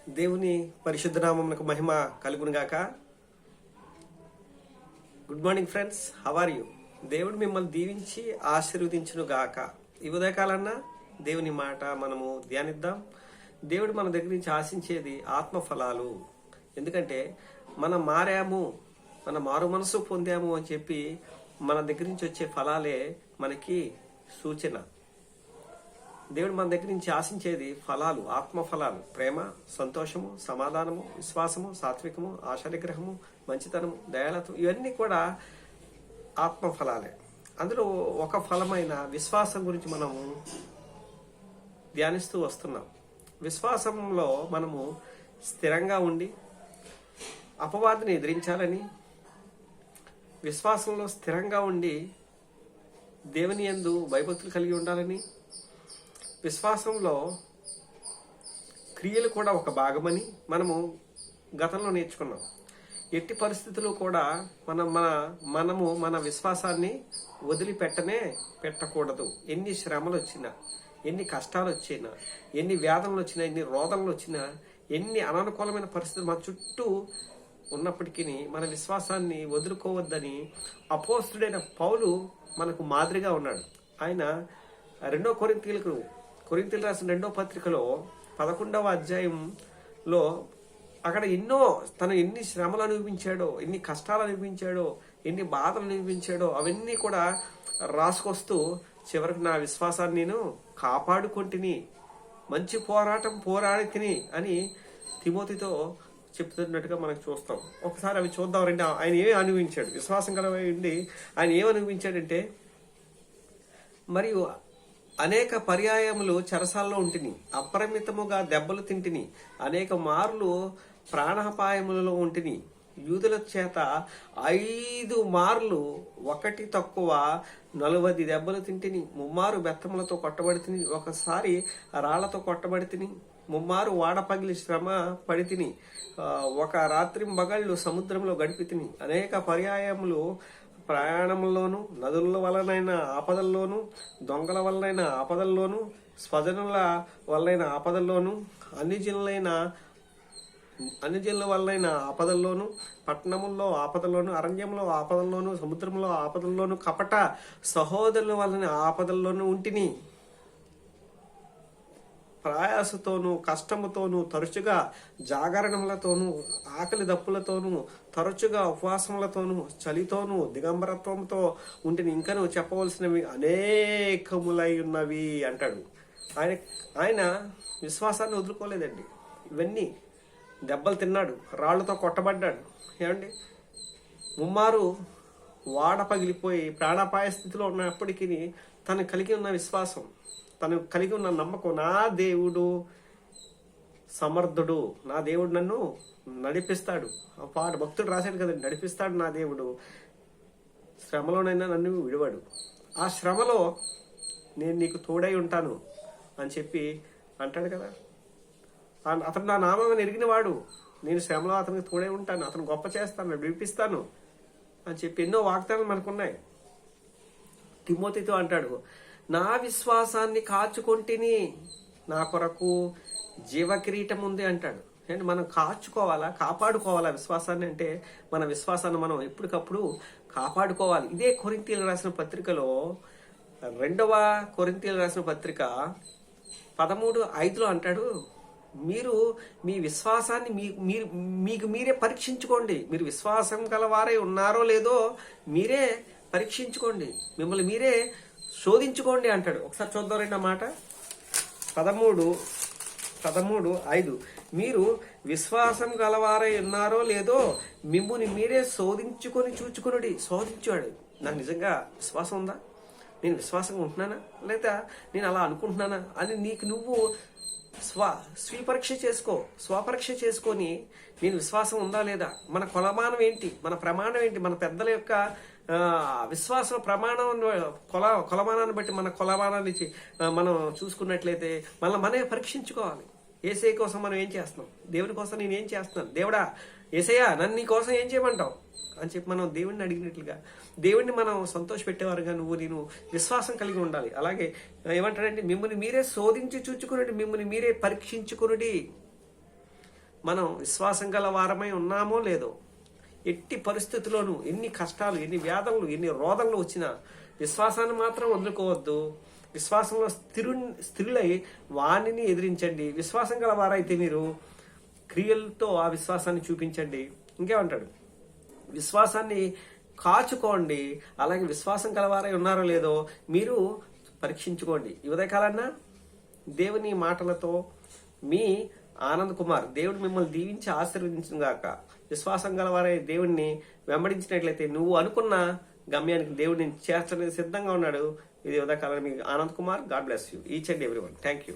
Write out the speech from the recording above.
దేవుని పరిశుద్ధ నామమునకు మహిమ కలుగును గాక. Good morning friends, how are you? దేవుడు మిమ్మల్ని దీవించి ఆశీర్వదించును గాక. ఈ ఉదయకాలన్నా దేవుని మాట మనము ధ్యానిద్దాం. దేవుడు మన దగ్గర నుంచి ఆశించేది ఆత్మఫలాలు. ఎందుకంటే మనం మారాము, మన మారు మనసు పొందాము అని చెప్పి మన దగ్గర నుంచి వచ్చే ఫలాలే మనకి సూచన. దేవుడు మన దగ్గర నుంచి ఆశించేది ఫలాలు, ఆత్మ ఫలాలు, ప్రేమ, సంతోషము, సమాధానము, విశ్వాసము, సాత్వికము, ఆశానిగ్రహము, మంచితనము, దయాళత్వం, ఇవన్నీ కూడా ఆత్మ ఫలాలే. అందులో ఒక ఫలమైన విశ్వాసం గురించి మనము ధ్యానిస్తూ వస్తున్నాం. విశ్వాసంలో మనము స్థిరంగా ఉండి అపవాదిని ఎదిరించాలని, విశ్వాసంలో స్థిరంగా ఉండి దేవుని యందు భయభక్తులు కలిగి ఉండాలని, విశ్వాసంలో క్రియలు కూడా ఒక భాగమని మనము గతంలో నేర్చుకున్నాం. ఎట్టి పరిస్థితుల్లో కూడా మనము మన విశ్వాసాన్ని పెట్టకూడదు. ఎన్ని శ్రమలు వచ్చినా, ఎన్ని కష్టాలు వచ్చినా, ఎన్ని వ్యాధులు వచ్చినా, ఎన్ని రోదనలు వచ్చినా, ఎన్ని అననుకూలమైన పరిస్థితులు మన చుట్టూ ఉన్నప్పటికీ మన విశ్వాసాన్ని వదులుకోవద్దని అపోస్తుడైన పౌలు మనకు మాదిరిగా ఉన్నాడు. ఆయన 2 కొరింథీయులకు రాసిన 2వ పత్రికలో 11వ అధ్యాయంలో అక్కడ తను ఎన్ని శ్రమలు అనుభవించాడో, ఎన్ని కష్టాలు అనుభవించాడో, ఎన్ని బాధలు అనుభవించాడో అవన్నీ కూడా రాసుకొస్తూ చివరికి నా విశ్వాసాన్ని నేను కాపాడుకొంటిని, మంచి పోరాటం పోరాడి తిని అని తిమోతితో చెప్తున్నట్టుగా మనకు చూస్తాం. ఒకసారి అవి చూద్దాం రండి. ఆయన ఏమి అనుభవించాడు, విశ్వాసం కలవండి. ఆయన ఏమి అనుభవించాడంటే, మరియు అనేక పర్యాయములు చెరసాల్లో ఉంటిని, అపరిమితముగా దెబ్బలు తింటిని, అనేక మార్లు ప్రాణాపాయములలో ఉంటిని, యూదుల చేత 5 మార్లు ఒకటి తక్కువ 40 దెబ్బలు తింటిని, 3 మారు బెత్తములతో కొట్టబడితిని, ఒకసారి రాళ్లతో కొట్టబడితిని, 3 మారు వాడ పగిలి శ్రమ పడితిని, ఒక రాత్రి మగళ్ళు సముద్రంలో గడిపితిని, అనేక పర్యాయములు ప్రయాణంలోను, నదుల వలనైన ఆపదల్లోను, దొంగల వలనైన ఆపదల్లోను, స్వజనుల వలనైన ఆపదల్లోను, అన్ని జనుల వలనైన ఆపదల్లోను, పట్టణముల్లో ఆపదల్లోను, అరణ్యంలో ఆపదల్లోను, సముద్రంలో ఆపదల్లోను, కపట సహోదరుల వలన ఆపదల్లోను ఉంటిని. ప్రయాసతోనూ కష్టముతోనూ, తరచుగా జాగరణములతోనూ, ఆకలి దప్పులతోనూ, తరచుగా ఉపవాసములతోనూ, చలితోనూ, దిగంబరత్వంతో ఉంటిని. ఇంకనూ చెప్పవలసినవి అనేకములై ఉన్నవి అంటాడు. ఆయన విశ్వాసాన్ని వదులుకోలేదండి. ఇవన్నీ దెబ్బలు తిన్నాడు, రాళ్లతో కొట్టబడ్డాడు. ఏమండి, 3 మారు వాడ పగిలిపోయి ప్రాణాపాయ స్థితిలో ఉన్నప్పటికీ తను కలిగి ఉన్న విశ్వాసం, తను కలిగి ఉన్న నమ్మకం, నా దేవుడు సమర్థుడు, నా దేవుడు నన్ను నడిపిస్తాడు. పాడు భక్తుడు రాశాడు కదండి, నడిపిస్తాడు నా దేవుడు, శ్రమలోనైనా నన్ను విడివాడు, ఆ శ్రమలో నేను నీకు తోడై ఉంటాను అని చెప్పి అంటాడు కదా. అతను నా నామం ఎరిగిన వాడు, నేను శ్రమలో అతనికి తోడై ఉంటాను, అతను గొప్ప చేస్తాను, విడిపిస్తాను అని చెప్పి ఎన్నో వాగ్దానాలు మనకున్నాయి. తిమోతితో అంటాడు, నా విశ్వాసాన్ని కాచుకొంటిని, నా కొరకు జీవకిరీటం ఉంది అంటాడు. అంటే మనం కాపాడుకోవాలా విశ్వాసాన్ని. అంటే మన విశ్వాసాన్ని మనం ఎప్పటికప్పుడు కాపాడుకోవాలి. ఇదే కొరింథీయులకు రాసిన పత్రికలో 2వ కొరింథీయులకు రాసిన పత్రిక 13:5 అంటాడు, మీరు మీ విశ్వాసాన్ని మీకు మీరే పరీక్షించుకోండి. మీరు విశ్వాసం గలవారై ఉన్నారో లేదో మీరే పరీక్షించుకోండి, మిమ్మల్ని మీరే శోధించుకోండి అంటాడు. ఒకసారి చూద్దాం రండి ఆ మాట. 13:5 మీరు విశ్వాసం గలవారై ఉన్నారో లేదో మిమ్ముని మీరే శోధించుకొని చూచుకునుడి. శోధించాడు, నాకు నిజంగా విశ్వాసం ఉందా, నేను విశ్వాసంగా ఉంటున్నానా, లేదా నేను అలా అనుకుంటున్నానా అని నీకు నువ్వు స్వపరీక్ష చేసుకొని నేను విశ్వాసం ఉందా లేదా, మన కొలమానం ఏంటి, మన ప్రమాణం ఏంటి, మన పెద్దల యొక్క విశ్వాసం ప్రమాణం కొలమానాన్ని బట్టి మన కొలమానాన్ని మనం చూసుకున్నట్లయితే మనమే పరీక్షించుకోవాలి. యేసయ్య కోసం మనం ఏం చేస్తున్నాం, దేవుని కోసం నేను ఏం చేస్తున్నాను, దేవుడా యేసయ్య నన్ను నీ కోసం ఏం చేయమంటావు అని చెప్పి మనం దేవుడిని అడిగినట్లుగా దేవుడిని మనం సంతోష పెట్టేవారుగా నేను విశ్వాసం కలిగి ఉండాలి. అలాగే ఏమంటాడంటే, మిమ్మల్ని మీరే శోధించి చూచుకునండి, మిమ్మల్ని మీరే పరీక్షించుకునుడి. మనం విశ్వాసం గల వారమై ఉన్నామో లేదో, ఎట్టి పరిస్థితుల్లోనూ ఎన్ని కష్టాలు, ఎన్ని వ్యాధులు, ఎన్ని రోదనలు వచ్చినా విశ్వాసాన్ని మాత్రం వదులుకోవద్దు. విశ్వాసంలో స్థిరులై వాణిని ఎదిరించండి. విశ్వాసం గల వారైతే మీరు క్రియలతో ఆ విశ్వాసాన్ని చూపించండి. ఇంకేమంటాడు, విశ్వాసాన్ని కాచుకోండి. అలాగే విశ్వాసం గలవారై ఉన్నారో లేదో మీరు పరీక్షించుకోండి. ఈ ఉదయకాలన్నా దేవుని మాటలతో మీ ఆనంద్ కుమార్, దేవుడు మిమ్మల్ని దీవించి ఆశీర్వదించిన గాక. విశ్వాసం గలవారై దేవుణ్ణి వెంబడించినట్లయితే నువ్వు అనుకున్న గమ్యానికి దేవుడిని చేర్చడానికి సిద్ధంగా ఉన్నాడు. ఇది ఉదయకాలం మీ Anand Kumar. God bless you each and everyone. Thank you.